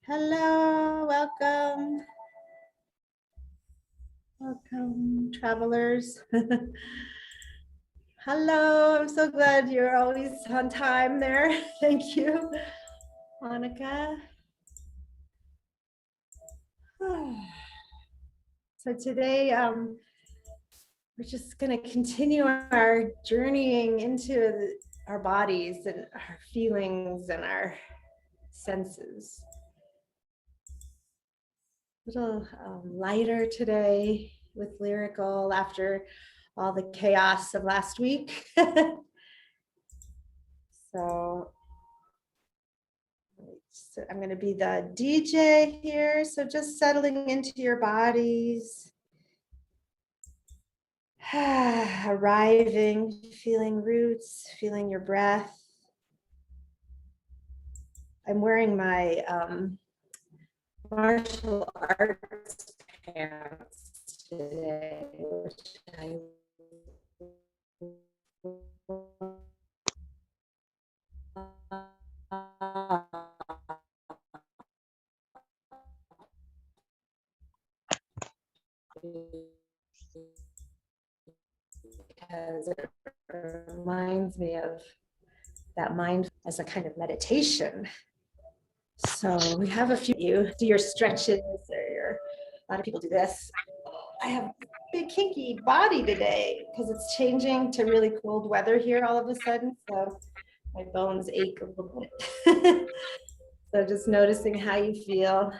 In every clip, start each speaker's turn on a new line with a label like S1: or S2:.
S1: Hello, welcome. Welcome, travelers. Hello, I'm so glad you're always on time there. Thank you, Monica. So today, we're just going to continue our journeying into our bodies and our feelings and our senses. A little lighter today with lyrical after all the chaos of last week. So I'm going to be the DJ here. So just settling into your bodies. Arriving, feeling roots, feeling your breath. I'm wearing my martial arts pants today, which I because it reminds me of that mind as a kind of meditation. So we have a few, you do your stretches or a lot of people do this. I have a big kinky body today because it's changing to really cold weather here all of a sudden. So my bones ache a little bit. So just noticing how you feel.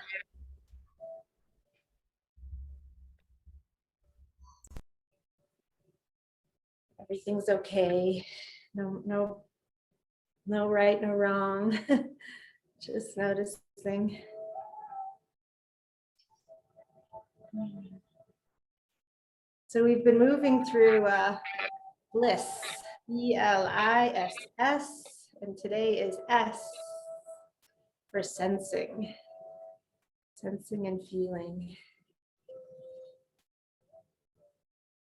S1: Everything's okay. No right, no wrong. Just noticing. So we've been moving through Bliss, Bliss, and today is S for sensing and feeling.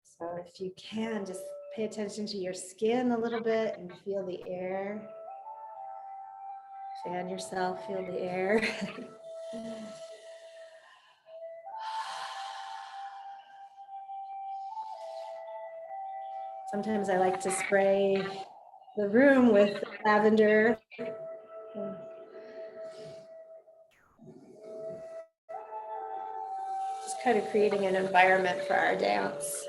S1: So if you can, just pay attention to your skin a little bit and feel the air. Fan yourself, feel the air. Sometimes I like to spray the room with lavender. Just kind of creating an environment for our dance.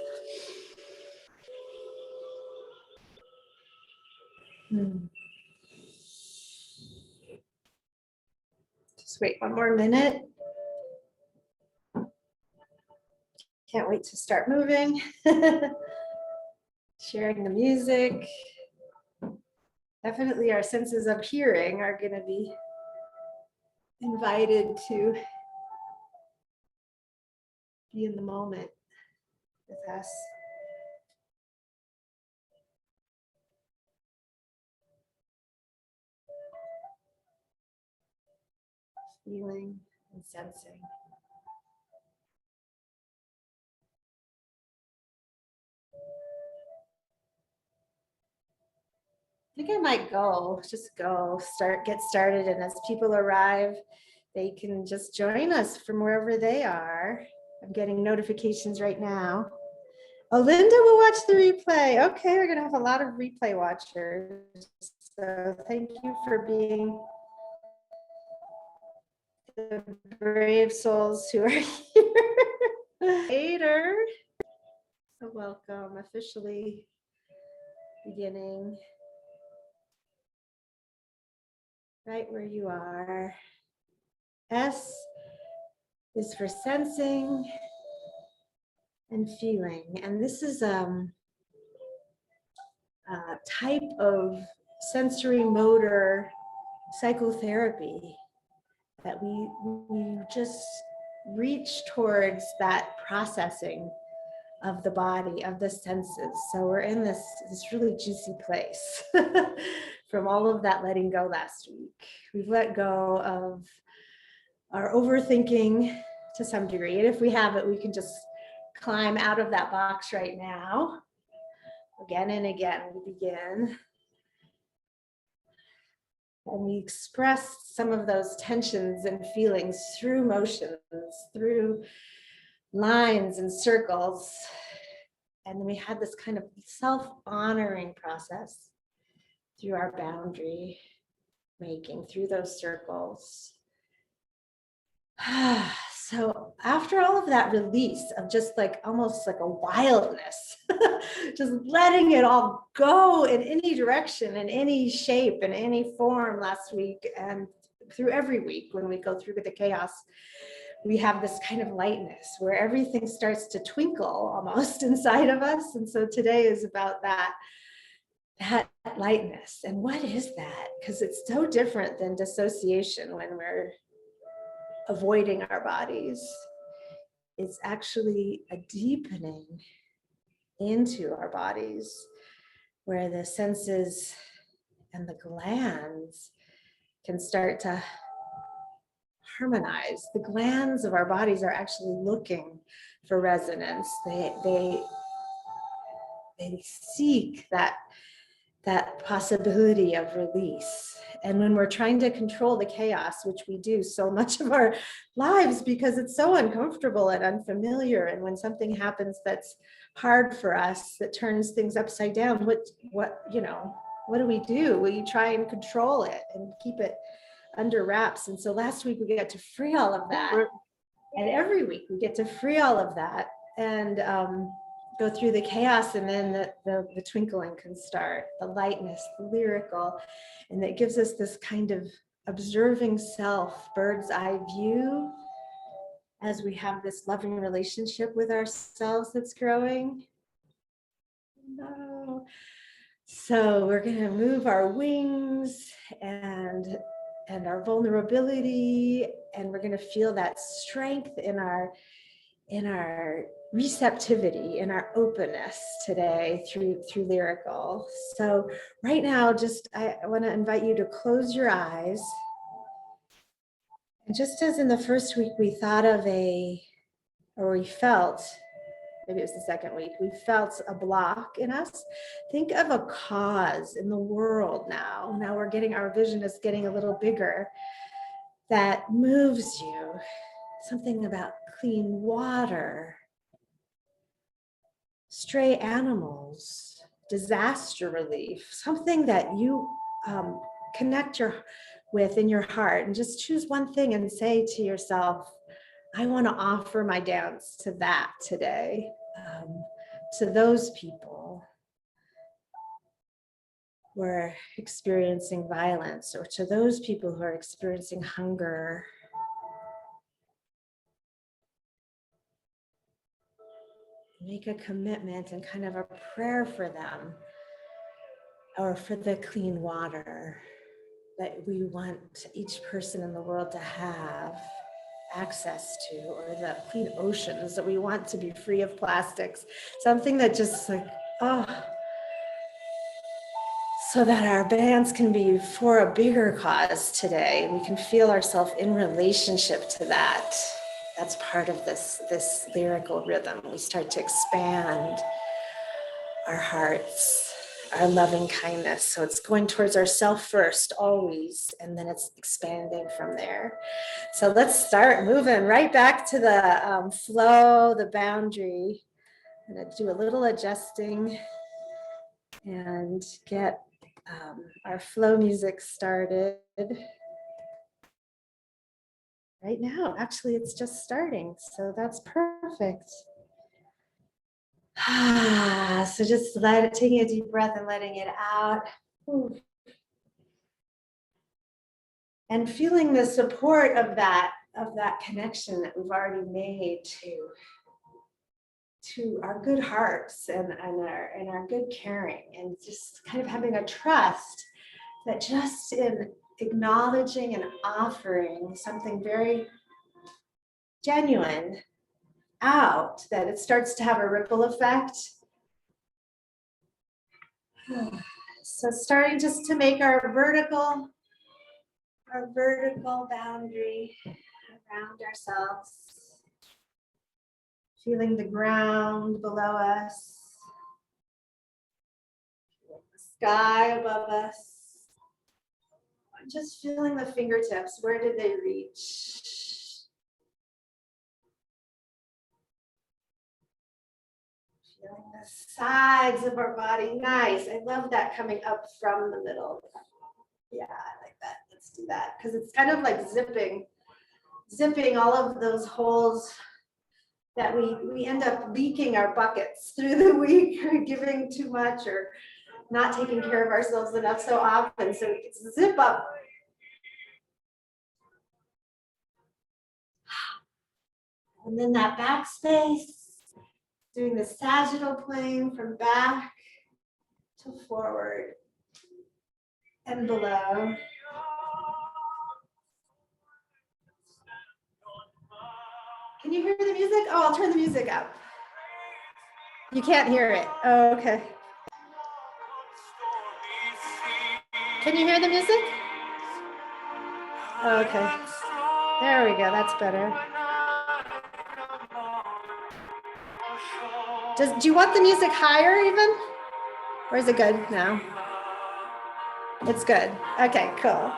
S1: Just wait one more minute. Can't wait to start moving. Sharing the music. Definitely our senses of hearing are going to be invited to be in the moment with us. Feeling and sensing. I think I might get started, and as people arrive, they can just join us from wherever they are. I'm getting notifications right now. Oh, Linda will watch the replay. Okay, we're gonna have a lot of replay watchers. So thank you for being the brave souls who are here. Later. So welcome, officially beginning right where you are. S is for sensing and feeling. And this is a type of sensory motor psychotherapy that we just reach towards that processing of the body, of the senses. So we're in this really juicy place from all of that letting go last week. We've let go of our overthinking to some degree. And if we have it, we can just climb out of that box right now. Again and again, we begin. And we express some of those tensions and feelings through motions, through lines and circles. And then we had this kind of self-honoring process through our boundary making, through those circles. So after all of that release of just like almost like a wildness, just letting it all go in any direction, in any shape, in any form last week, and through every week when we go through the chaos, we have this kind of lightness where everything starts to twinkle almost inside of us. And so today is about that lightness. And what is that? Because it's so different than dissociation when we're avoiding our bodies. It's actually a deepening into our bodies where the senses and the glands can start to harmonize. The glands of our bodies are actually looking for resonance. They seek that possibility of release. And when we're trying to control the chaos, which we do so much of our lives because it's so uncomfortable and unfamiliar, and when something happens that's hard for us, that turns things upside down, what do? We try and control it and keep it under wraps. And so last week we got to free all of that. And every week we get to free all of that and go through the chaos, and then the twinkling can start, the lightness, the lyrical, and it gives us this kind of observing self, bird's eye view, as we have this loving relationship with ourselves that's growing. No. So we're going to move our wings and our vulnerability, and we're going to feel that strength in our receptivity, in our openness today through lyrical. So right now, I want to invite you to close your eyes. And just as in the first week, we felt, maybe it was the second week, we felt a block in us. Think of a cause in the world now. Now our vision is getting a little bigger, that moves you. Something about clean water, stray animals, disaster relief, something that you connect with in your heart, and just choose one thing and say to yourself, I want to offer my dance to that today, to those people who are experiencing violence, or to those people who are experiencing hunger. Make a commitment and kind of a prayer for them, or for the clean water that we want each person in the world to have access to, or the clean oceans that we want to be free of plastics. Something that just so that our bands can be for a bigger cause today. We can feel ourselves in relationship to that. That's part of this lyrical rhythm. We start to expand our hearts, our loving kindness. So it's going towards ourself first, always, and then it's expanding from there. So let's start moving right back to the flow, the boundary. I'm going to do a little adjusting and get our flow music started. Right now, actually, it's just starting, so that's perfect. So just taking a deep breath and letting it out. And feeling the support of that connection that we've already made to our good hearts and our good caring, and just kind of having a trust that just in acknowledging and offering something very genuine out, that it starts to have a ripple effect. So starting just to make our vertical boundary around ourselves, feeling the ground below us, the sky above us, Just feeling the fingertips. Where did they reach? Feeling the sides of our body. Nice. I love that coming up from the middle. Yeah, I like that. Let's do that because it's kind of like zipping all of those holes that we end up leaking our buckets through the week, or giving too much or not taking care of ourselves enough so often. So zip up. And then that back space, doing the sagittal plane from back to forward and below. Can you hear the music? Oh, I'll turn the music up. You can't hear it. Oh, okay. Can you hear the music? Oh, okay. There we go. That's better. Do you want the music higher even? Or is it good now? It's good. Okay, cool.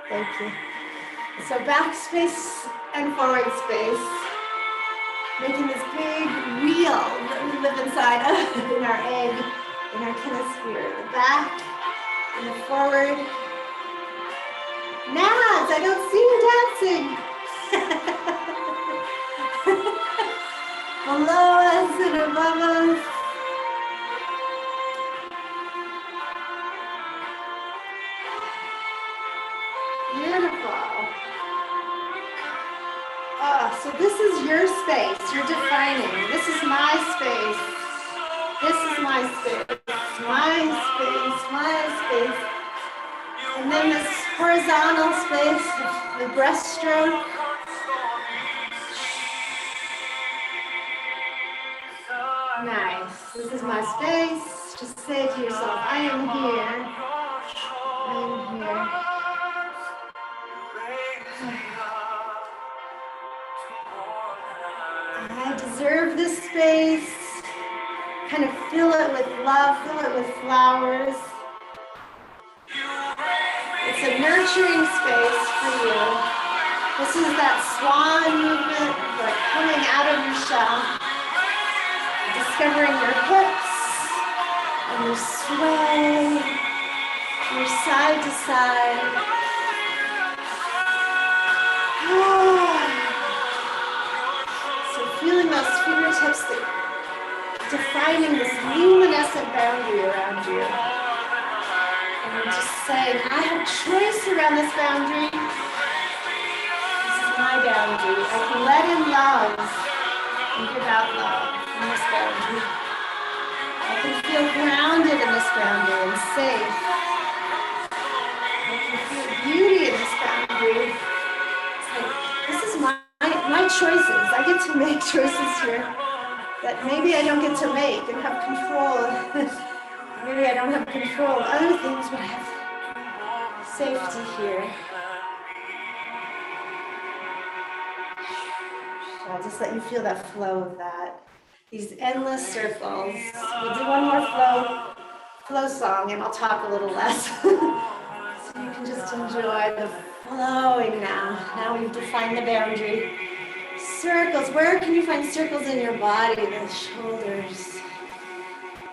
S1: Thank you. So back space and forward space, making this big wheel that we live inside of in our egg, in our kinesphere. The back and the forward. Nads, I don't see you dancing. Below us and above us. Beautiful. Oh, so this is your space. You're defining. This is my space. This is my space. My space. My space. And then this horizontal space, the breaststroke. Nice. This is my space. Just say to yourself, I am here. I am here. I deserve this space. Kind of fill it with love, fill it with flowers. It's a nurturing space for you. This is that swan movement, like coming out of your shell. Discovering your hips and your sway, your side to side. So feeling those fingertips defining this luminescent boundary around you. And you're just saying, I have choice around this boundary. This is my boundary. I can let in love and give out love. In this boundary. I can feel grounded in this boundary and safe. I can feel beauty in this boundary. It's like, this is my choices. I get to make choices here that maybe I don't get to make and have control. Maybe I don't have control of other things, but I have safety here. I'll just let you feel that flow of that. These endless circles. We'll do one more flow song and I'll talk a little less. So you can just enjoy the flowing now. Now we've defined the boundary. Circles, where can you find circles in your body? The shoulders.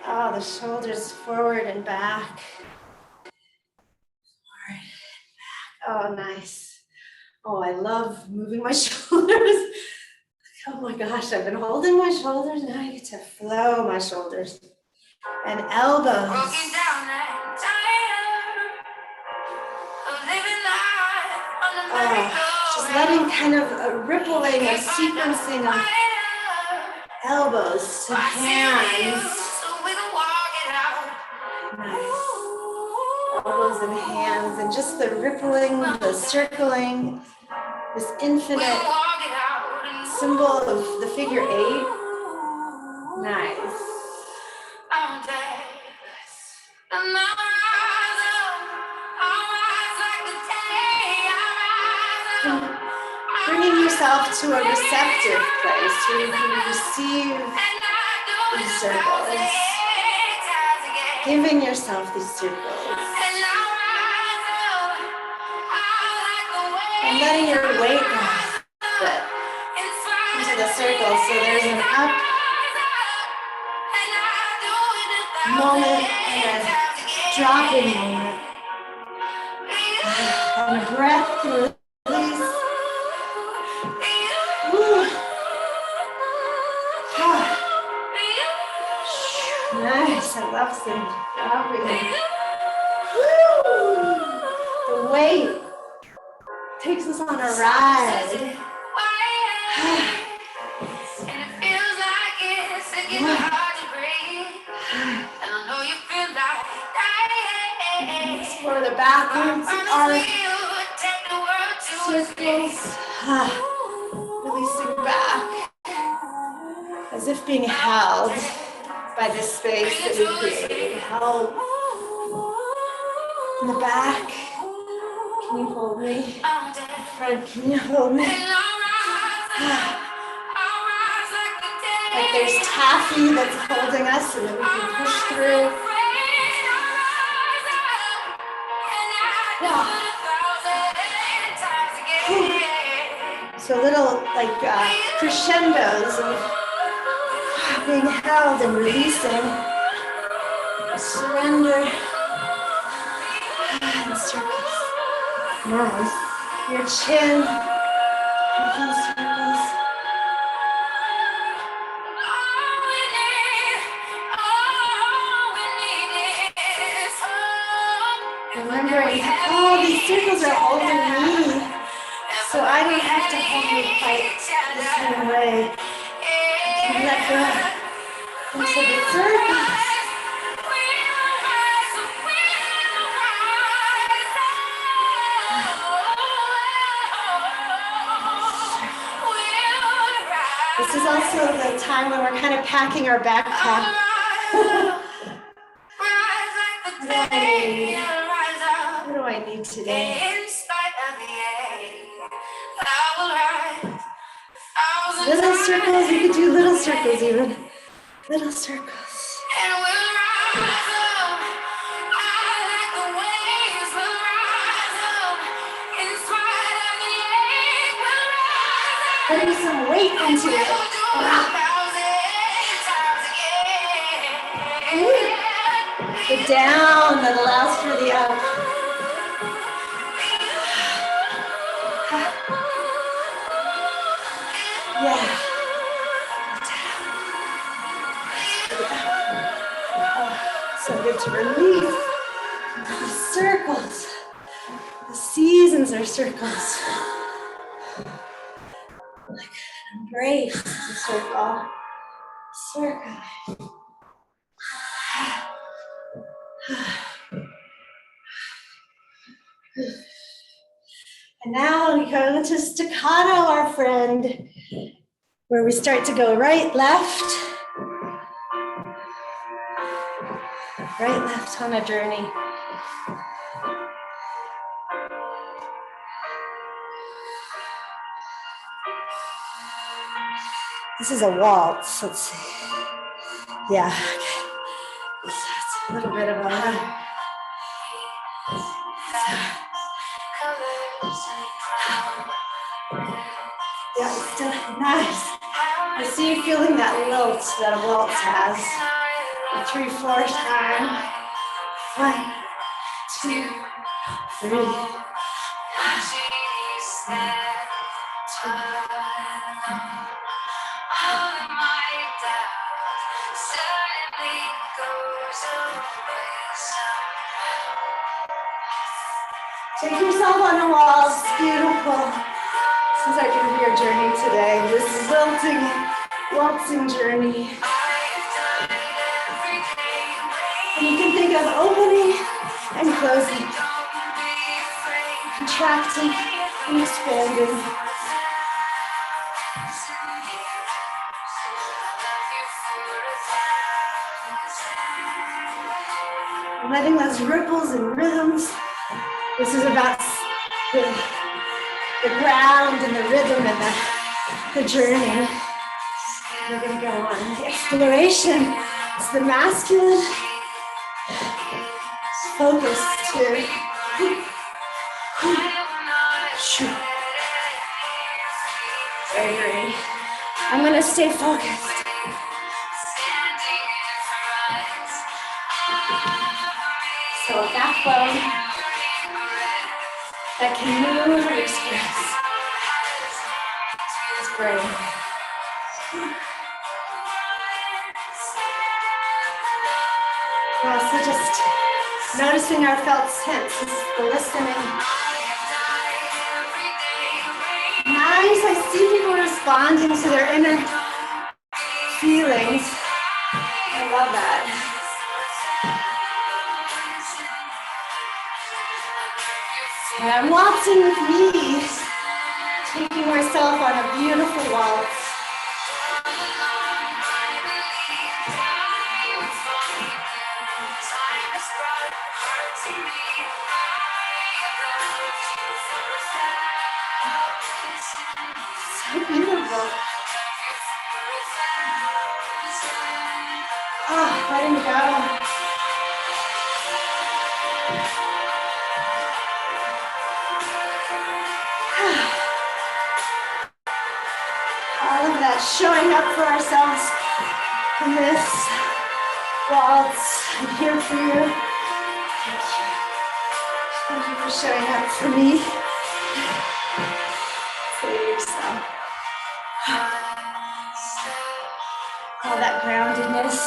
S1: Oh, the shoulders forward and back. Forward and back. Oh, nice. Oh, I love moving my shoulders. Oh my gosh, I've been holding my shoulders, now I get to flow my shoulders. And elbows. Just letting kind of a rippling, a sequencing of elbows to hands. Nice. Elbows and hands, and just the rippling, the circling, this infinite symbol of the figure 8. Nice. Bringing yourself to a receptive place where you can receive these circles. Giving yourself these circles. And letting your weight go into the circle. So there's an up moment and a dropping moment. And a breath to release. Nice, I love some dropping. The weight takes us on a ride. Explore the backwards arc, circles, releasing back, as if being held by this space that we created. Held in the back. Can you hold me? Front, can you hold me? Like there's taffy that's holding us and that we can push through. So little like crescendos of being held and releasing. Surrender. And circles. Nice. Your chin. Circles. Remembering all these circles are holding me. So I don't have to hold me quite the same way. And let go into the circles. This is also the time when we're kind of packing our backpack. What do I need today? Little circles, you could do little circles even. Little circles. Putting some weight into it. The down that allows for the up. Yeah. Oh, so good to release. The circles. The seasons are circles. Like embrace the circle. Circle. And now we go into staccato, our friend, where we start to go right, left, on a journey. This is a waltz, let's see. Yeah, okay. So it's a little bit of a... Yeah, it's still nice. I see you feeling that lilt that a waltz has. The 3/4 time. 1, 2, 3. 2. Take yourself on the walls. Beautiful. This is going to be our journey today. This waltzing journey. And you can think of opening and closing, contracting and expanding. Letting those ripples and rhythms. This is about the ground and the rhythm and the journey. We're going to go on exploration. It's the masculine focus to going to stay focused. So a backbone that can move or express. It's great. Yeah, so just noticing our felt senses, the listening. Nice, I see people responding to their inner feelings. I love that. And I'm waltzing with me, taking myself on a beautiful waltz. So beautiful. Oh, letting go. All of that showing up for ourselves in this waltz. I'm here for you. Thank you. Thank you for showing up for me. For yourself. All that groundedness,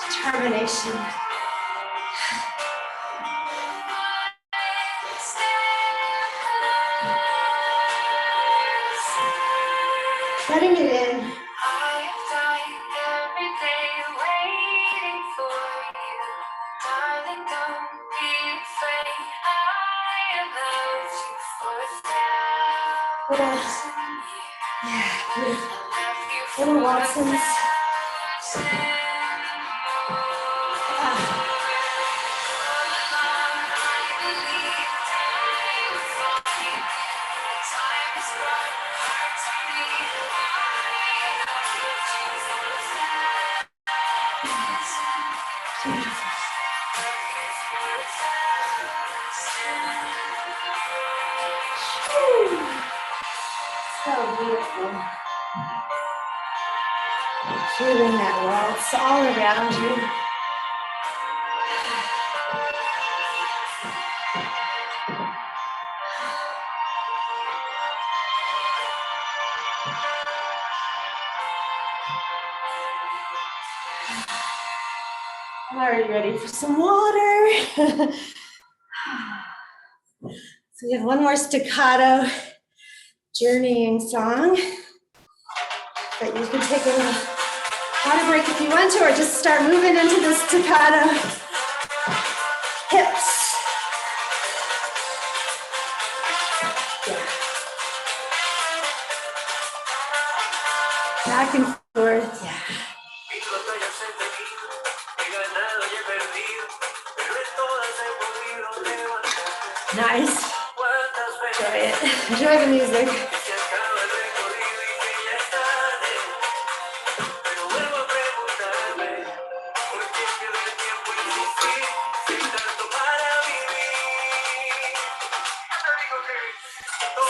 S1: determination. Letting it in. I've died every day waiting for you. Darling, don't be afraid. I love you for 1,000 years. Yeah, beautiful. Little Watsons. So beautiful. Feeling that waltz all around you. Are you ready for some water? So we have one more staccato journeying song that you can take a little water break if you want to, or just start moving into the staccato hips. Yeah. Back and forth, yeah. Nice. Enjoy it. Enjoy the music.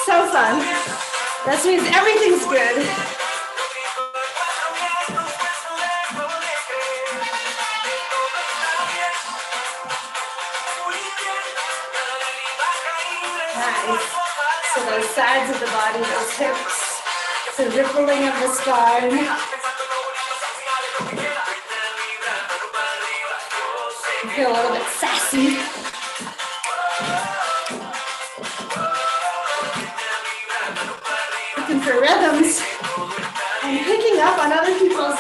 S1: So fun. That means everything's good. Nice. So those sides of the body, those hips, the rippling of the spine. You feel a little bit sassy. Looking for rhythms and picking up on other people's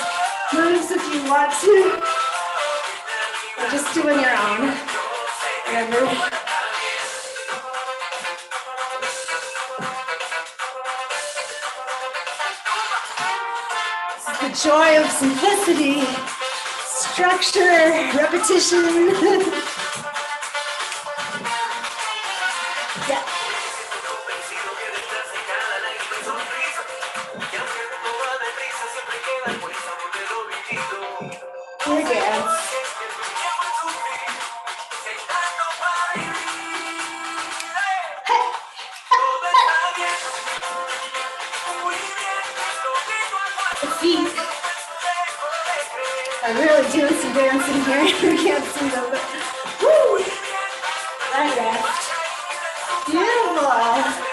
S1: moves if you want to, or just doing your own. Whatever. The joy of simplicity, structure, repetition. Yeah. Here dance. dancing here. You can't see them, but woo! That rest. Beautiful.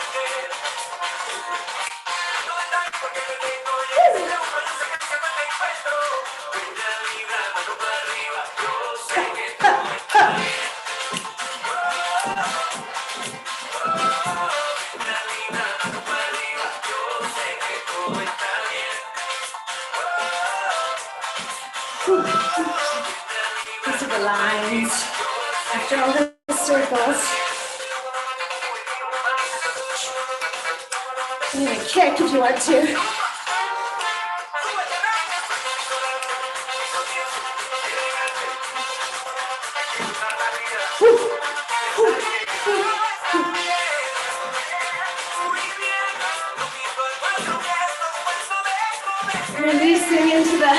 S1: These are the lines after all the circles. You can kick if you want to. Releasing into the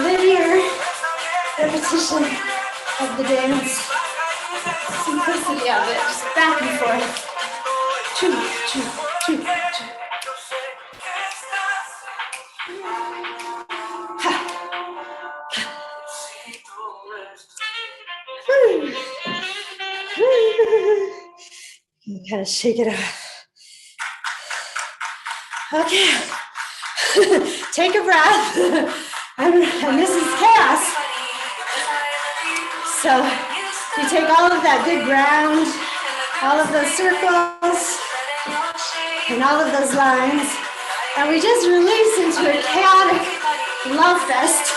S1: linear repetition of the dance. Simplicity of it, just back and forth. Choo, choo, choo, choo. You kind of shake it off. Okay. Take a breath. And this is chaos. So you take all of that good ground, all of those circles, and all of those lines, and we just release into a chaotic love fest.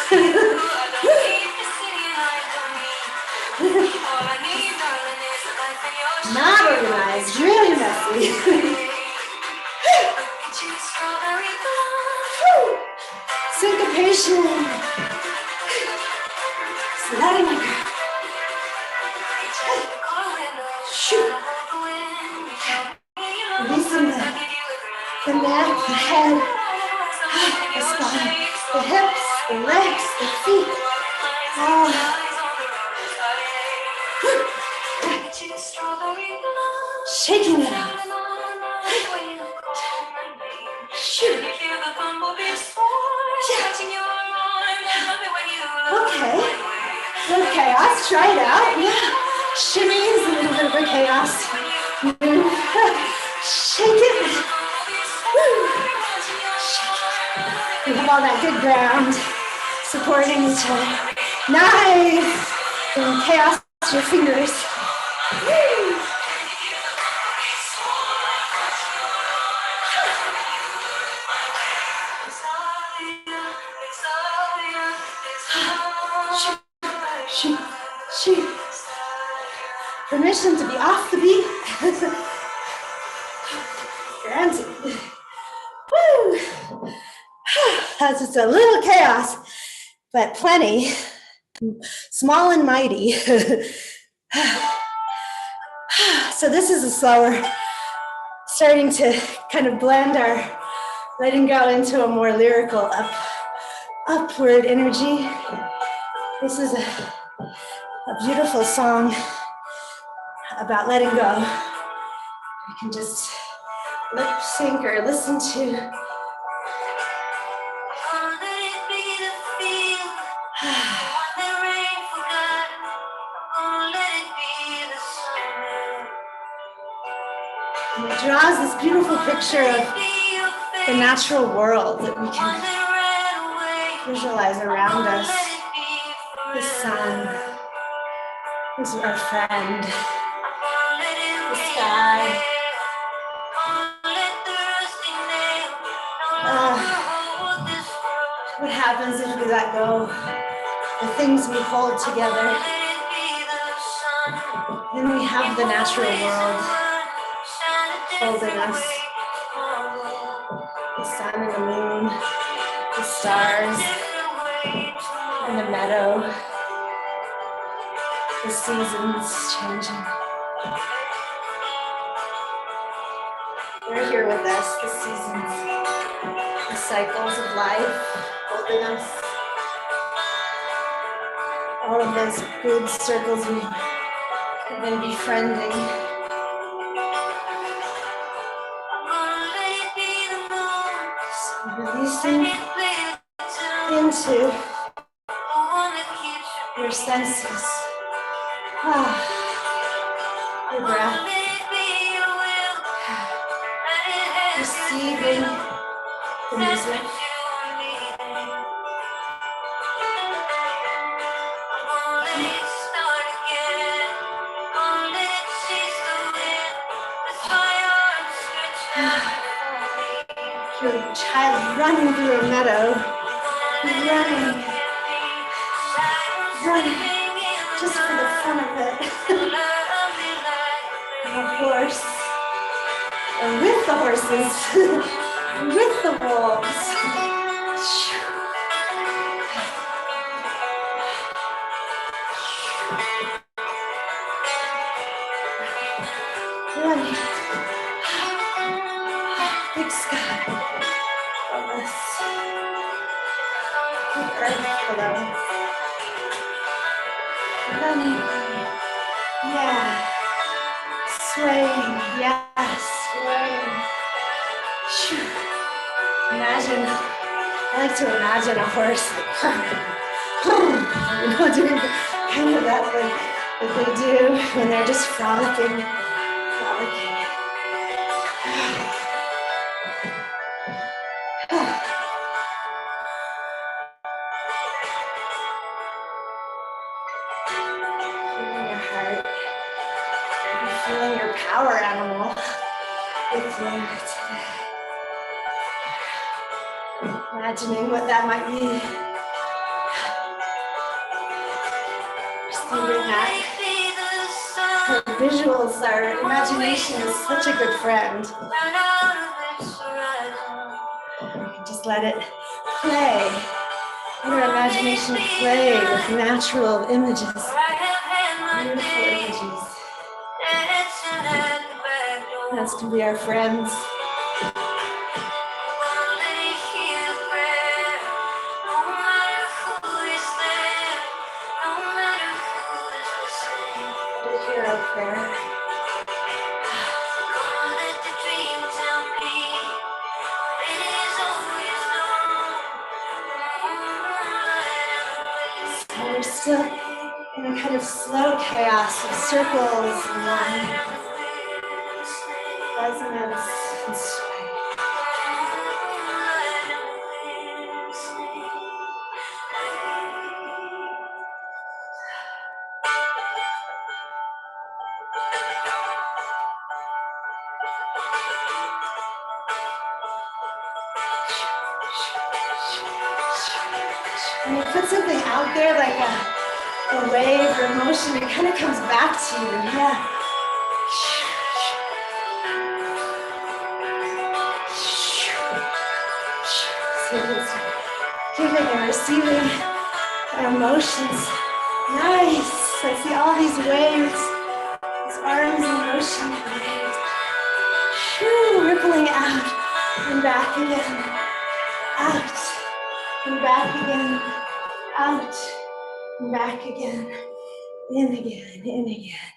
S1: Not organized, really messy. Syncopation. Letting it go. Shoot. Releasing the neck, the head, the spine, the hips, the legs, the feet. Shaking it out. Shoot. Okay. Little chaos. Try it out. Yeah. Shimmy is a little bit of a chaos. Shake it. We have all that good ground supporting each other. Nice. And chaos with your fingers. Shoot. Permission to be off the beat. Granted. Woo. That's just a little chaos, but plenty. Small and mighty. So this is a slower, starting to kind of blend our letting go into a more lyrical upward energy. This is a beautiful song about letting go. You can just lip sync or listen to. And it draws this beautiful picture of the natural world that we can visualize around us. The sun is our friend. The sky. What happens if we let go? The things we hold together. Then we have the natural world holding us. The sun and the moon, the stars, and the meadow. The seasons changing. They're here with us, the seasons, the cycles of life holding us. All of those good circles we've been befriending. So releasing into your senses. Your breath. Receiving the music. Your child running through a meadow, running, just for the fun of it. And of course, and with the horses, with the wolves. Running. Big sky above us. Big earth below. Running. Yeah. Swaying. Yes. Swaying. Imagine, I like to imagine a horse doing kind of that thing that they do when they're just frolicking. Feeling your heart. You're feeling your power animal with you today. Imagining what that might be. Receiving that. Our visuals, our imagination is such a good friend. Just let it play. Let our imagination play with natural images. Beautiful images. That's to be our friends. Prayer. So we're still in a kind of slow chaos of circles and resonance and sway. When you put something out there like a wave or motion, it kind of comes back to you. Yeah. So it's giving and receiving our emotions. Nice. I see all these waves, these arms in motion. Rippling out and back again. Out and back again. Out and back again. In again, in again.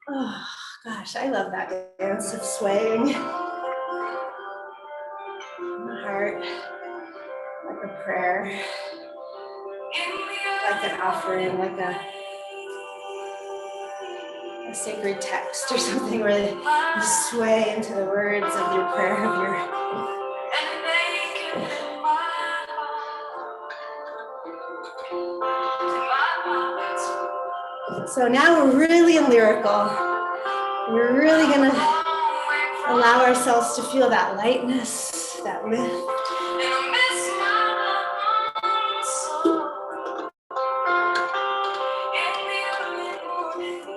S1: Oh gosh, I love that dance of swaying. My heart, like a prayer, like an offering, like a sacred text or something where you sway into the words of your prayer, of your So now we're really lyrical. We're really gonna allow ourselves to feel that lightness, that lift.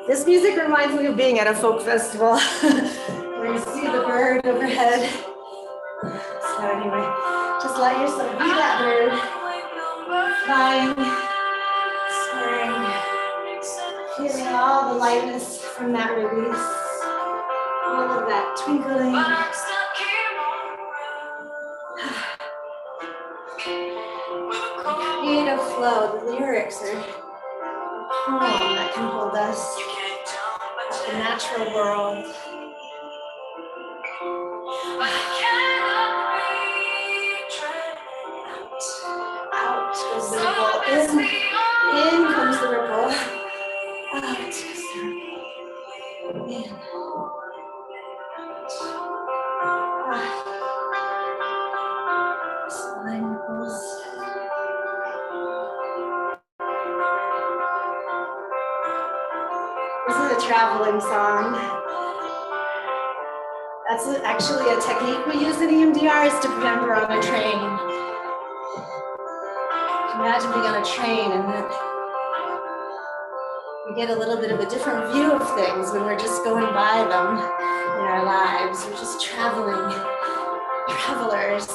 S1: This music reminds me of being at a folk festival where you see the bird overhead. So anyway, just let yourself be that bird, flying, soaring, feeling all the lightness from that release, all of that twinkling. Creative flow, the lyrics are a poem that can hold us. The natural world. Out, visible, in, In comes the ripple. Out is the ripple. In. Slime ripples. This is a traveling song. That's actually a technique we use in EMDR, is to pretend we're on a train. Imagine being on a train and then we get a little bit of a different view of things when we're just going by them in our lives. We're just travelers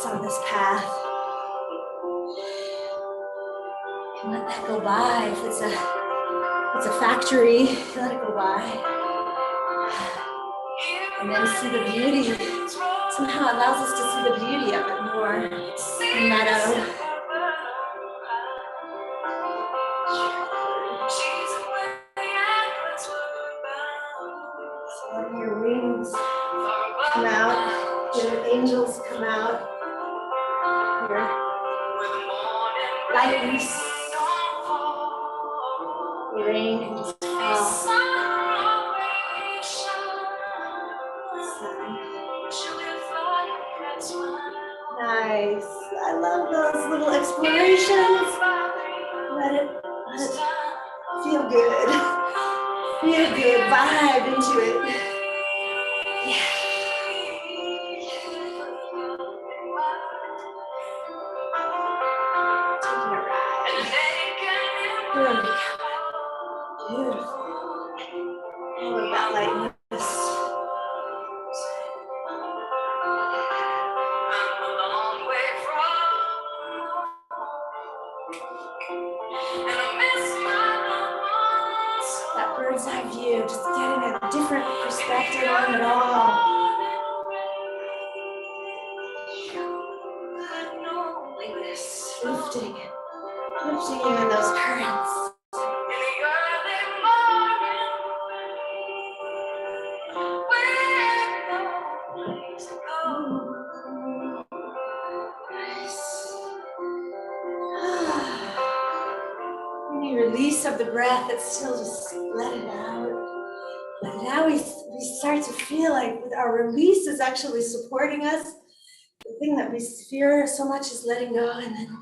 S1: on this path. And let that go by. If it's a factory, let it go by. And then see the beauty. Somehow allows us to see the beauty of it more. The meadow. So let your wings come out, your angels come out, your lightness, your rain can just fall. Nice. I love those little explorations. Let it feel good. Feel good. Vibe into it. Yeah. Taking a ride. Beautiful. All of that lightness. That bird's eye view, just getting a different perspective on it all. Lifting you in those currents. Any release of the breath, it's still just let it out. Let it out. We start to feel like our release is actually supporting us. The thing that we fear so much is letting go, and then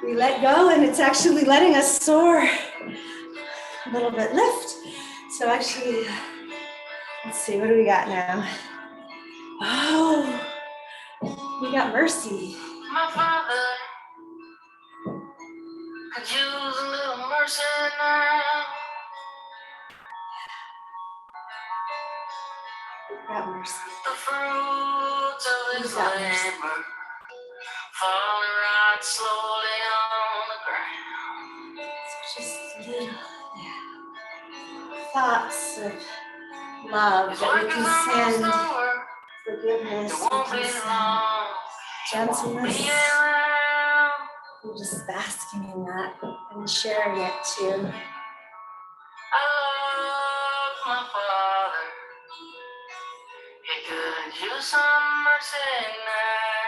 S1: we let go and it's actually letting us soar. A little bit lift. So actually, let's see, what do we got now? Oh, we got mercy.
S2: My father could use a little mercy now.
S1: We got mercy.
S2: The fruits of his labor falling right slowly on the ground.
S1: So just little thoughts of love that we can send, forgiveness, we can send gentleness. We're just basking in that and sharing it too.
S2: I love my father. He could use some mercy now.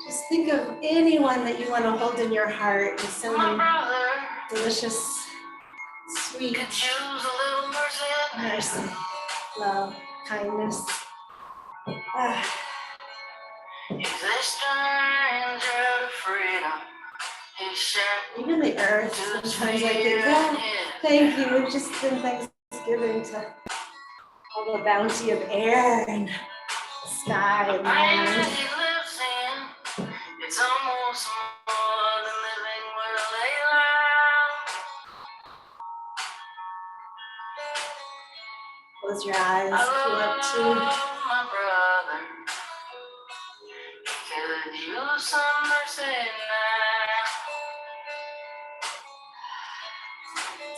S1: Just think of anyone that you want to hold in your heart and send them delicious, sweet mercy, love, kindness.
S2: He's a stranger to freedom.
S1: Even the earth, sometimes I think, oh, thank you. It's just been Thanksgiving to all the bounty of air and sky and land.
S2: It's almost more than living where they lie.
S1: Close your eyes, feel up to
S2: my brother. Could use some mercy now.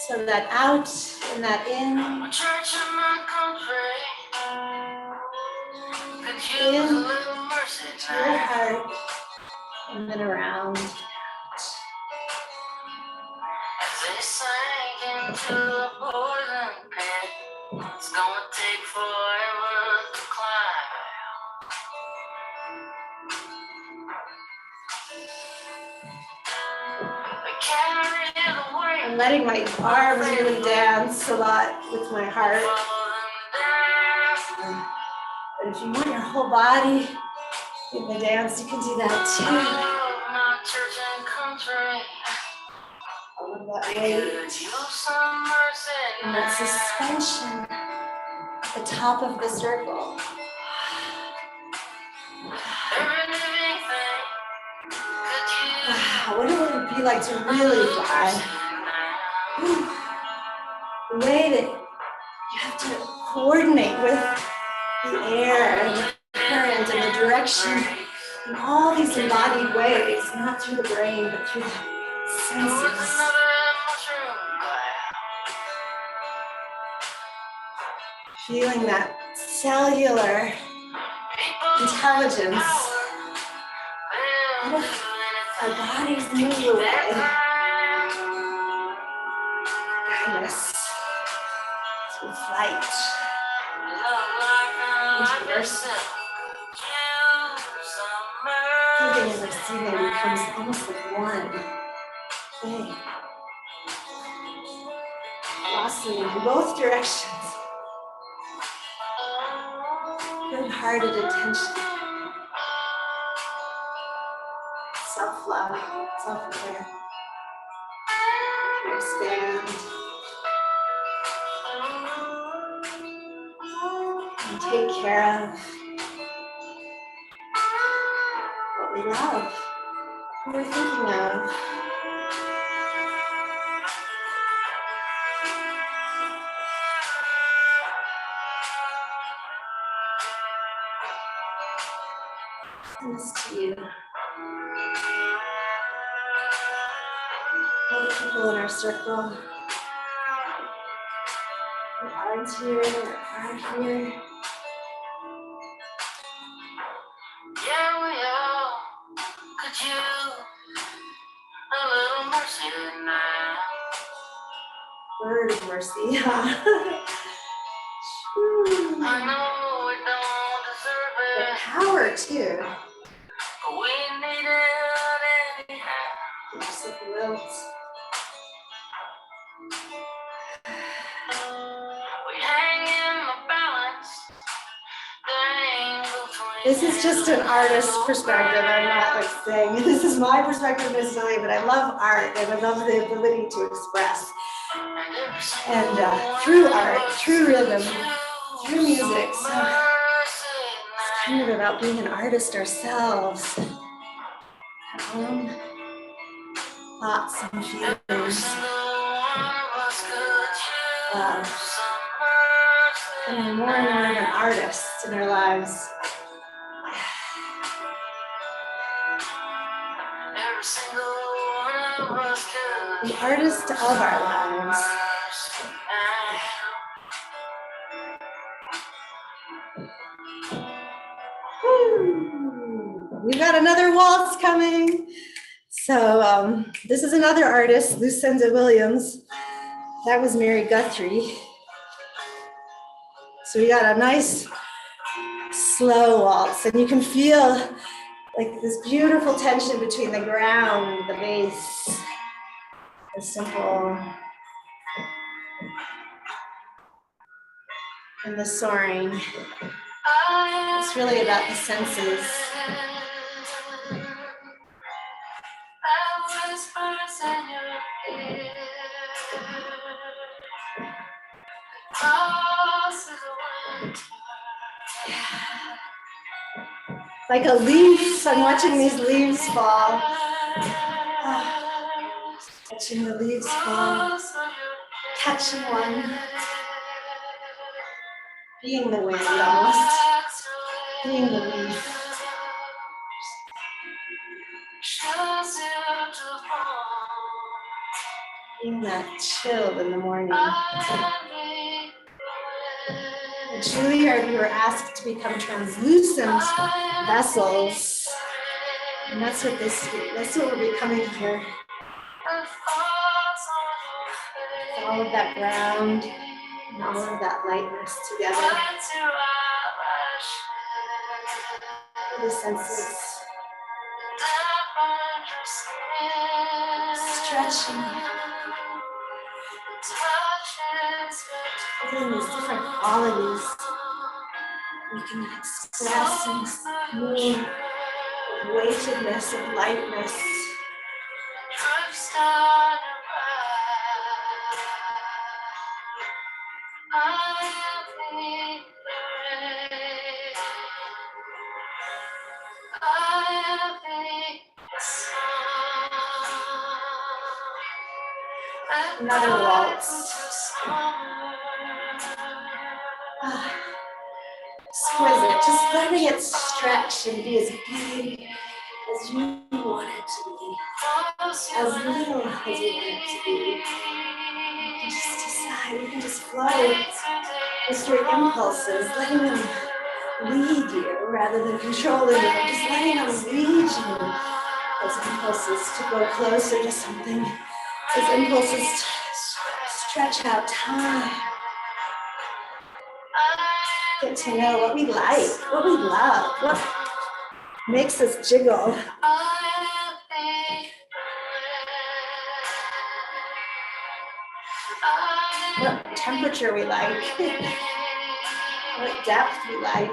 S1: So that out and that in.
S2: My church and my country could use a little mercy
S1: to your heart and then around.
S2: As they sank into the poison pit, it's gonna take forever to climb.
S1: I'm letting my arms really dance a lot with my heart. But if you want your whole body in the dance, you can do that too. I love that weight and that suspension at the top of the circle. Wow, what would it be like to really fly? The way that you have to coordinate with the air and the current and the direction in all these embodied ways, not through the brain, but through the senses. Feeling that cellular intelligence. What if our bodies move away? Guide us to flight, into mercy. Giving and receiving becomes almost like one thing. Blossoming in both directions. Good-hearted attention. Self-love, self-care. Expand. And take care of what we love, who we're thinking of. This to you. All the people in our circle who aren't here or aren't here.
S2: Yeah, we all could use a little mercy now.
S1: Word of mercy.
S2: I know we don't deserve
S1: The
S2: it,
S1: power too.
S2: but we need it anyhow.
S1: Just like wilt.
S2: We hang in the balance.
S1: This is just an artist's perspective. I'm not like saying this is my perspective necessarily, but I love art and I love the ability to express. And through art, through rhythm, through music. So it's kind of about being an artist ourselves. Our own thoughts and feelings. And more and more of an artist in our lives. The artist of our lives. We've got another waltz coming. So this is another artist, Lucinda Williams. That was Mary Guthrie. So we got a nice slow waltz, and you can feel like this beautiful tension between the ground, the bass, the simple, and the soaring. It's really about the senses. Like a leaf, I'm watching these leaves fall. Watching the leaves fall, catching one, being the wind almost, being the leaf. Being that chill in the morning. Julia, we were asked to become translucent vessels, and that's what we're becoming here. All of that ground and all of that lightness together. The senses. stretching, feeling these different qualities we can express and move with weightedness and lightness. Another waltz. Exquisite, just letting it stretch and be as big as you want it to be, as little as you want it to be. You can just decide, you can just flow with your impulses, letting them lead you rather than controlling you, just letting them lead you. Those impulses to go closer to something, those impulses to stretch out time. Get to know what we like, what we love, what makes us jiggle. What temperature we like, what depth we like.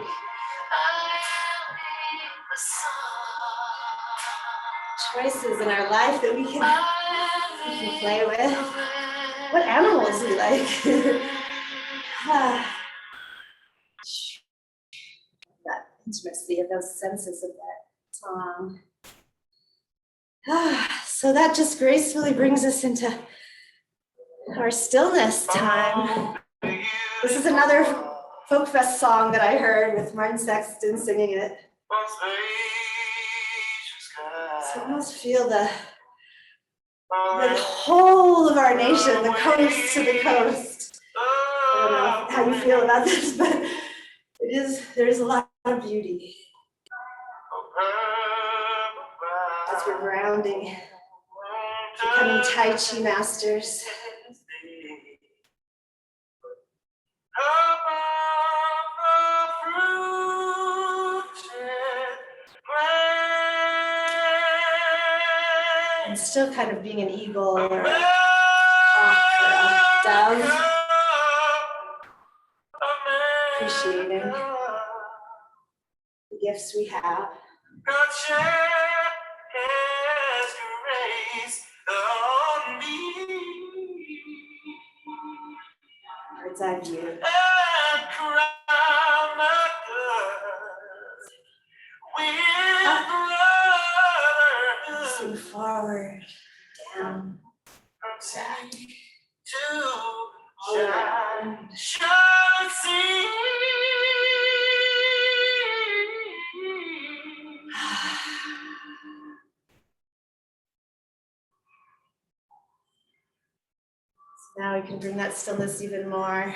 S1: Choices in our life that we can play with. What animals we like. That intimacy of those senses of that song. So that just gracefully brings us into our stillness time. This is another folk fest song that I heard with Martin Sexton singing it. So I almost feel the whole of our nation, the coast to the coast. I don't know how you feel about this, but there's a lot of beauty. As we're grounding, becoming Tai Chi masters. And still kind of being an eagle or a hawk or a dove. Appreciating the gifts we have. Bird's eye view. Moving forward, down, back, all around. Now we can bring that stillness even more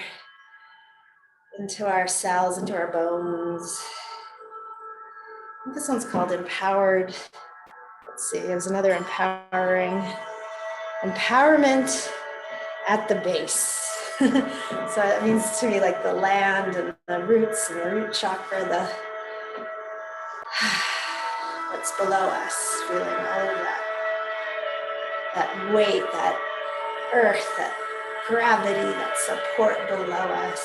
S1: into our cells, into our bones. I think this one's called Empowered. Let's see, there's another empowering. Empowerment at the base. So it means to me like the land and the roots and the root chakra, what's below us, feeling all of that weight, that earth, that gravity, that support below us.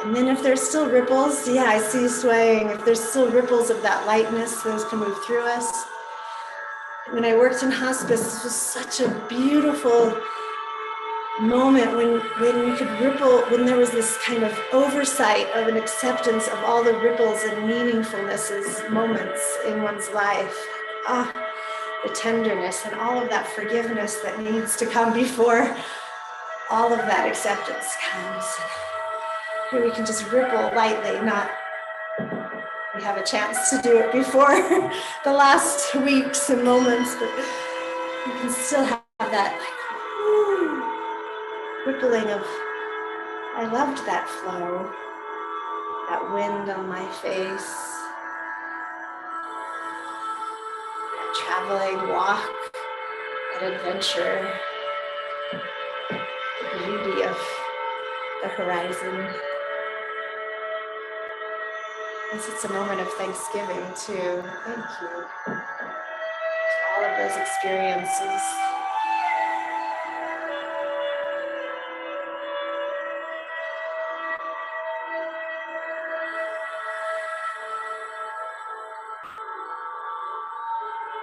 S1: And then if there's still ripples, yeah, I see you swaying. If there's still ripples of that lightness, those can move through us. When I worked in hospice, this was such a beautiful moment when you could ripple, when there was this kind of oversight of an acceptance of all the ripples and meaningfulnesses, moments in one's life. The tenderness and all of that forgiveness that needs to come before all of that acceptance comes. Here we can just ripple lightly, not we have a chance to do it before the last weeks and moments, but you can still have that rippling of, I loved that flow, that wind on my face, that traveling walk, that adventure, the beauty of the horizon. I guess it's a moment of Thanksgiving too. Thank you to all of those experiences.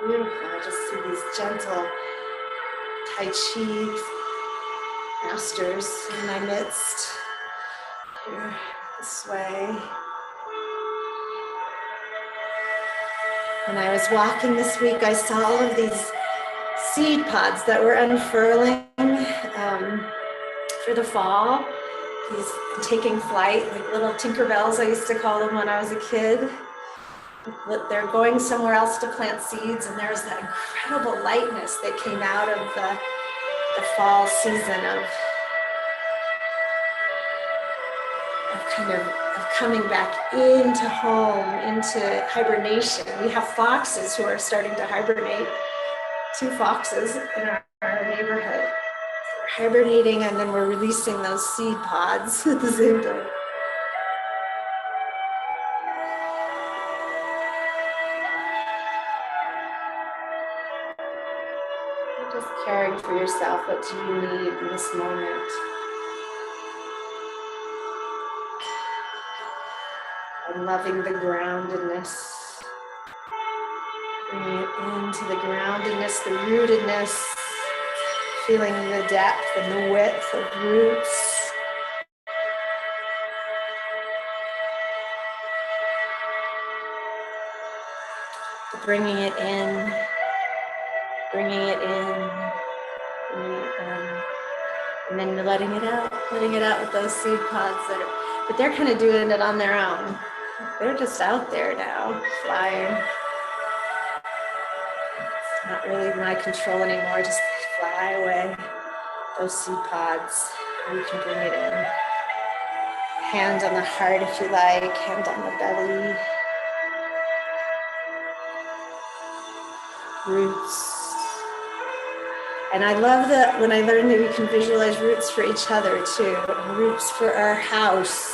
S1: Beautiful. I just see these gentle Tai Chi masters in my midst. Here, this way. When I was walking this week, I saw all of these seed pods that were unfurling for the fall. These taking flight, like little Tinkerbells, I used to call them when I was a kid. They're going somewhere else to plant seeds, and there's that incredible lightness that came out of the fall season of coming back into home, into hibernation. We have foxes who are starting to hibernate. 2 foxes in our neighborhood. We're hibernating, and then we're releasing those seed pods at the same time. Just caring for yourself. What do you need in this moment? And loving the groundedness. Bringing it into the groundedness, the rootedness, feeling the depth and the width of roots. Bringing it in, bringing it in, and then letting it out with those seed pods but they're kind of doing it on their own. They're just out there now, flying. It's not really my control anymore, just fly away. Those seed pods, you can bring it in. Hand on the heart if you like, hand on the belly. Roots. And I love that when I learned that we can visualize roots for each other too. Roots for our house.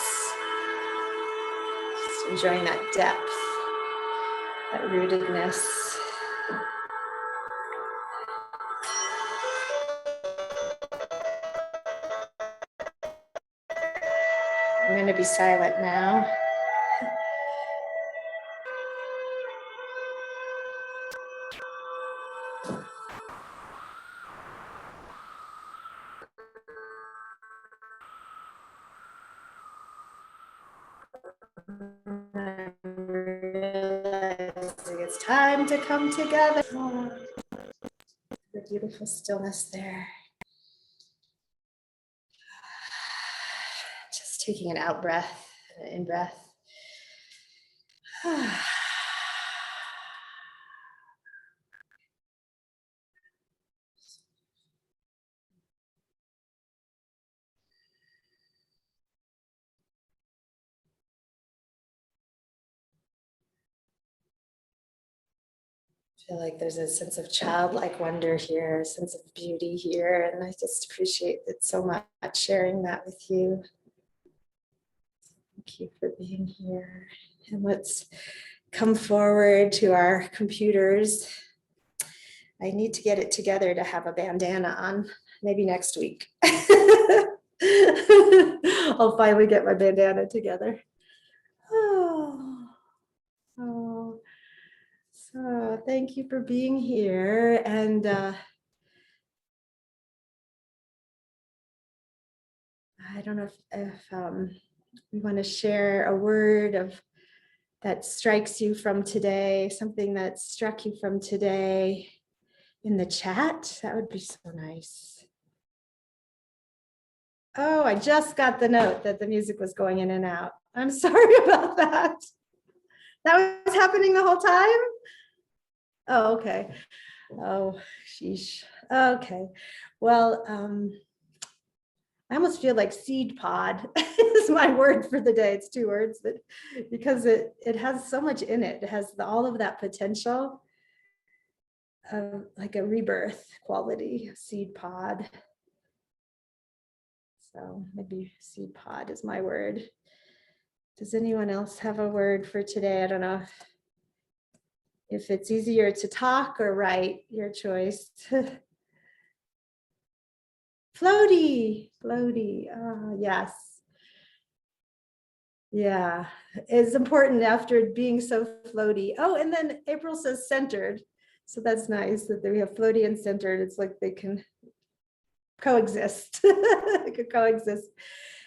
S1: Just enjoying that depth, that rootedness. I'm going to be silent now. It's time to come together. Oh, the beautiful stillness there. Just taking an out breath, an in breath. I feel like there's a sense of childlike wonder here, a sense of beauty here, and I just appreciate it so much sharing that with you. Thank you for being here. And let's come forward to our computers. I need to get it together to have a bandana on, maybe next week. I'll finally get my bandana together. Oh. So thank you for being here. And I don't know if we want to share a word that strikes you from today, something that struck you from today in the chat. That would be so nice. Oh, I just got the note that the music was going in and out. I'm sorry about that. That was happening the whole time? Oh, okay. Oh, sheesh. Okay. Well, I almost feel like seed pod is my word for the day. It's 2 words, but because it has so much in it. It has all of that potential of like a rebirth quality, seed pod. So maybe seed pod is my word. Does anyone else have a word for today? I don't know If it's easier to talk or write, your choice. Floaty, floaty. Yes. Yeah, it's important after being so floaty. Oh, and then April says centered. So that's nice that we have floaty and centered. It's like they can coexist. They could coexist.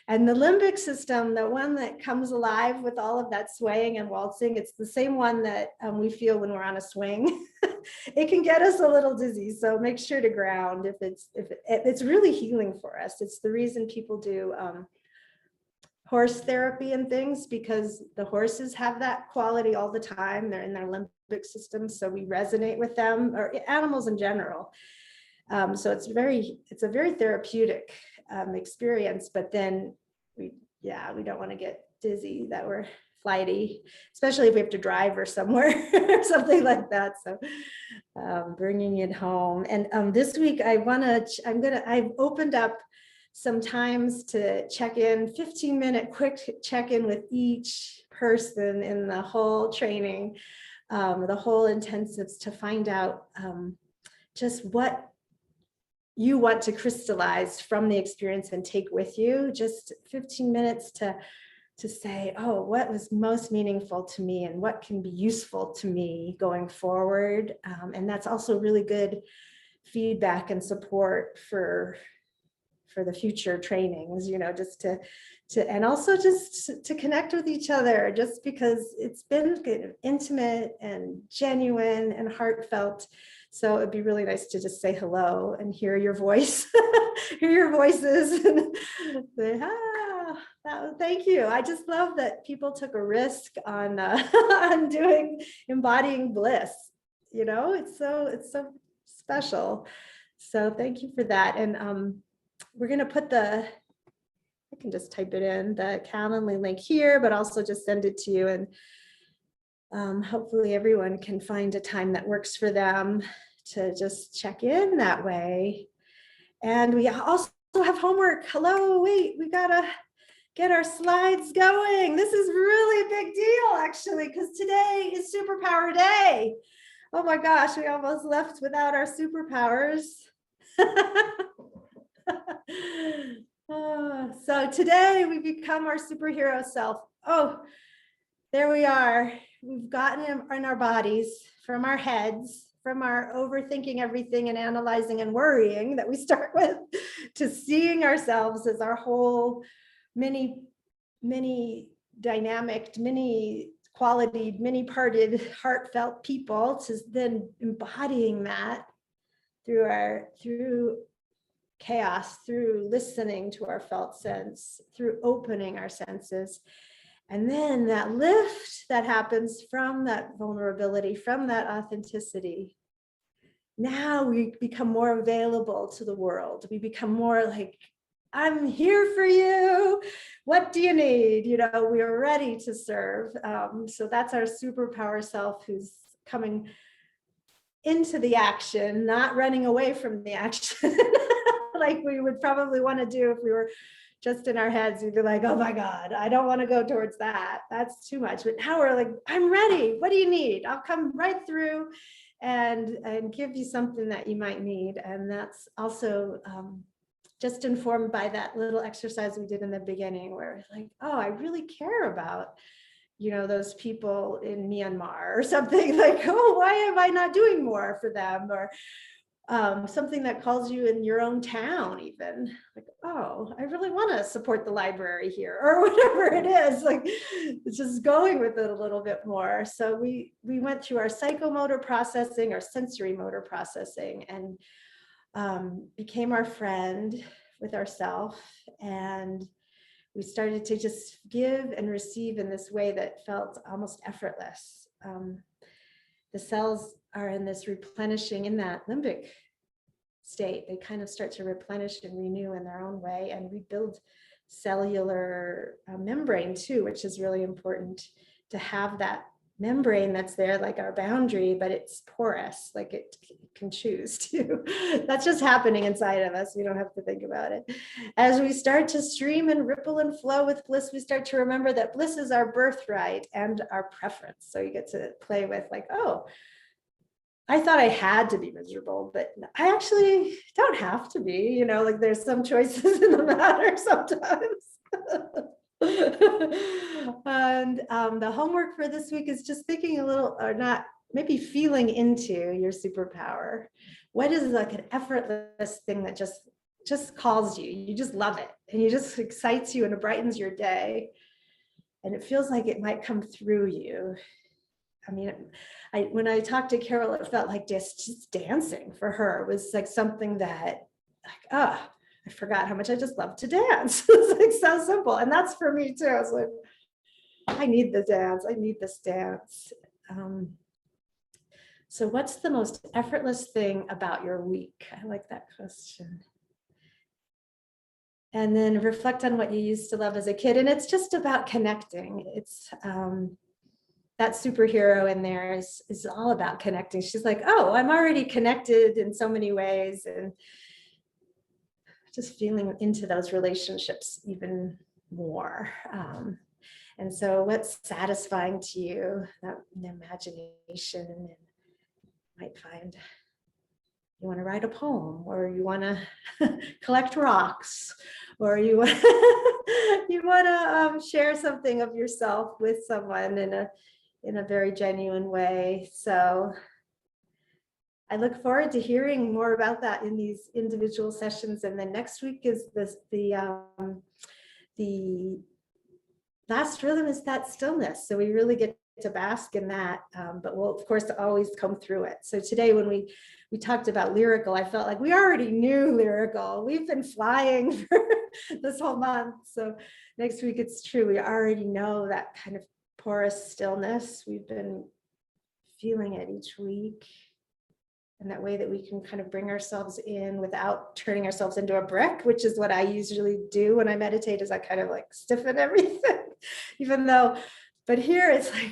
S1: And the limbic system, the one that comes alive with all of that swaying and waltzing, it's the same one that we feel when we're on a swing. It can get us a little dizzy, so make sure to ground if it's really healing for us. It's the reason people do horse therapy and things, because the horses have that quality all the time. They're in their limbic system, so we resonate with them, or animals in general. So it's a very therapeutic experience, but then we don't want to get dizzy that we're flighty, especially if we have to drive or somewhere or something like that. So bringing it home. And this week I've opened up some times to check in, 15-minute quick check-in with each person in the whole training, the whole intensives, to find out just what you want to crystallize from the experience and take with you. Just 15 minutes to say, oh, what was most meaningful to me and what can be useful to me going forward. And that's also really good feedback and support for the future trainings, just to and also just to connect with each other, just because it's been kind of intimate and genuine and heartfelt. So it'd be really nice to just say hello and hear your voice, hear your voices, and say, thank you. I just love that people took a risk on on embodying bliss. It's so special. So thank you for that. And we're going to put I can just type it in, the Calendly link here, but also just send it to you. And hopefully everyone can find a time that works for them to just check in that way. And we also have homework. Hello, wait, we got to get our slides going. This is really a big deal, actually, because today is Superpower Day. Oh my gosh, we almost left without our superpowers. So today we become our superhero self. Oh, there we are. We've gotten in our bodies, from our heads, from our overthinking everything and analyzing and worrying that we start with, to seeing ourselves as our whole many dynamic, many qualityed, many parted, heartfelt people, to then embodying that through chaos, through listening to our felt sense, through opening our senses. And then that lift that happens from that vulnerability, from that authenticity. Now we become more available to the world. We become more like, I'm here for you. What do you need? We are ready to serve. So that's our superpower self, who's coming into the action, not running away from the action. Like we would probably want to do if we were just in our heads. We'd be like, oh my God, I don't want to go towards that. That's too much. But now we're like, I'm ready. What do you need? I'll come right through and give you something that you might need. And that's also just informed by that little exercise we did in the beginning, where it's like, oh, I really care about those people in Myanmar or something. Like, oh, why am I not doing more for them? Or something that calls you in your own town, even like, oh, I really want to support the library here, or whatever it is. Like, it's just going with it a little bit more. So we went through our psychomotor processing, our sensory motor processing, and became our friend with ourself. And we started to just give and receive in this way that felt almost effortless. The cells are in this replenishing, in that limbic state. They kind of start to replenish and renew in their own way, and rebuild cellular membrane too, which is really important to have that membrane that's there, like our boundary, but it's porous, like it can choose to. That's just happening inside of us. We don't have to think about it. As we start to stream and ripple and flow with bliss, we start to remember that bliss is our birthright and our preference. So you get to play with like, oh, I thought I had to be miserable, but I actually don't have to be, you know, like there's some choices in the matter sometimes. And the homework for this week is just thinking a little, or not, maybe feeling into your superpower. What is like an effortless thing that just calls you? You just love it, and you just excites you, and it brightens your day, and it feels like it might come through you. I mean, when I talked to Carol, it felt like just dancing for her. It was like something that, like, oh, I forgot how much I just love to dance. It's like so simple. And that's for me too. I was like, I need the dance. I need this dance. So what's the most effortless thing about your week? I like that question. And then reflect on what you used to love as a kid. And it's just about connecting. It's that superhero in there is all about connecting. She's like, oh, I'm already connected in so many ways. And just feeling into those relationships even more. And so what's satisfying to you, that imagination, and you might find you want to write a poem, or you want to collect rocks, or you want to share something of yourself with someone in a very genuine way. So I look forward to hearing more about that in these individual sessions. And then next week is the last rhythm is that stillness. So we really get to bask in that, but we'll of course always come through it. So today when we talked about lyrical, I felt like we already knew lyrical. We've been flying for this whole month. So next week it's true. We already know that kind of porous stillness. We've been feeling it each week. And that way that we can kind of bring ourselves in without turning ourselves into a brick, which is what I usually do when I meditate, is I kind of like stiffen everything, even though, but here it's like,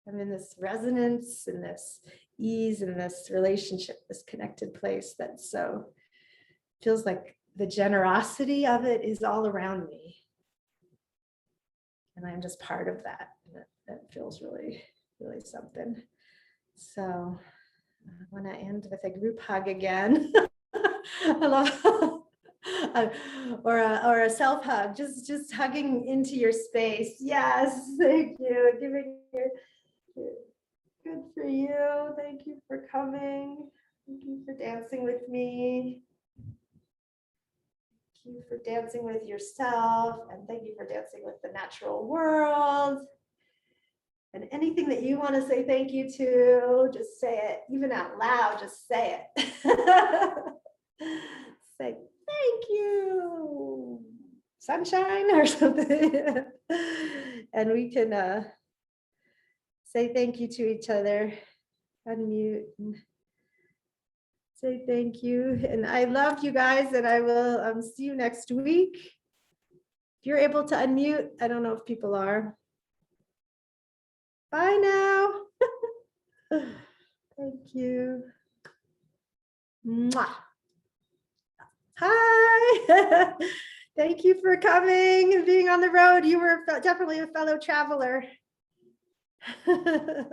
S1: I'm in this resonance and this ease and this relationship, this connected place that so feels like the generosity of it is all around me. And I'm just part of that. And that feels really, really something. So I want to end with a group hug again. I love, or a self hug, just hugging into your space. Yes, thank you. Giving your good for you. Thank you for coming. Thank you for dancing with me. Thank you for dancing with yourself, and thank you for dancing with the natural world. And anything that you want to say thank you to, just say it, even out loud, just say it. Say thank you, sunshine, or something. And we can say thank you to each other, unmute, and say thank you. And I love you guys, and I will see you next week. If you're able to unmute, I don't know if people are. Bye now. Thank you. Mwah. Hi. Thank you for coming and being on the road. You were definitely a fellow traveler. All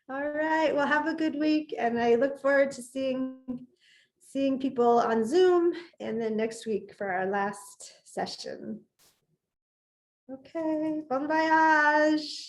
S1: right. Well, have a good week. And I look forward to seeing people on Zoom, and then next week for our last session. Okay. Bon voyage.